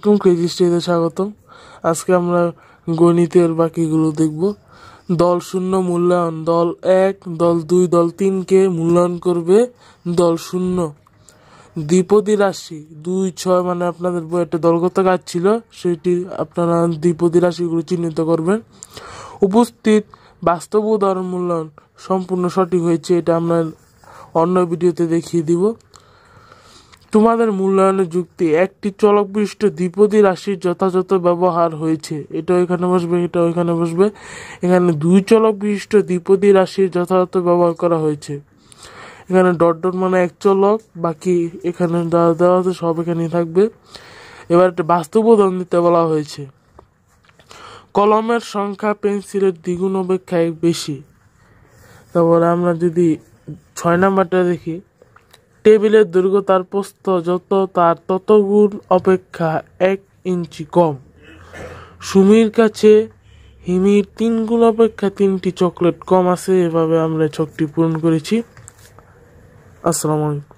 আলাইকুম, ক্রেজি স্টাডিতে স্বাগতম। আজকে আমরা গণিতের বাকিগুলো দেখব। দল শূন্য মূল্যায়ন, দল 1, দল 2, দল 3কে মূল্যায়ন করবে দল শূন্য। দ্বিপদী রাশি 2, 6 মানে আপনাদের বই একটা দলগত কাজ ছিল, সেটি আপনারা দ্বিপদী রাশিগুলো চিহ্নিত করবেন। উপস্থিত বাস্তব উদাহরণ মূল্যায়ন সম্পূর্ণ সঠিক হয়েছে, এটা আমরা অন্য ভিডিওতে দেখিয়ে দিব। তোমাদের মূল্যায়নের যুক্তি, একটি চলক বিশিষ্ট দ্বিপদী রাশির যথাযথ ব্যবহার হয়েছে। এটা এখানে বসবে, এটা ওইখানে বসবে। এখানে 2 চলক বিশিষ্ট দ্বিপদী রাশির যথাযথ ব্যবহার করা হয়েছে। এখানে ডট ডট মানে এক চলক, বাকি এখানে দেওয়া আছে সব এখানেই থাকবে। এবার একটা বাস্তব উদাহরণ দিতে বলা হয়েছে। কলমের সংখ্যা পেন্সিলের দ্বিগুণ অপেক্ষায় বেশি। তারপরে আমরা যদি 6 নাম্বারটা দেখি, টেবিলের দৈর্ঘ্য তার প্রস্থ যত তার তত গুণ অপেক্ষা 1 ইঞ্চি কম। সুমির কাছে হিমির 3 গুণ অপেক্ষা 3টি চকলেট কম আছে। এভাবে আমরা ছকটি পূরণ করেছি। আসসালামু আলাইকুম।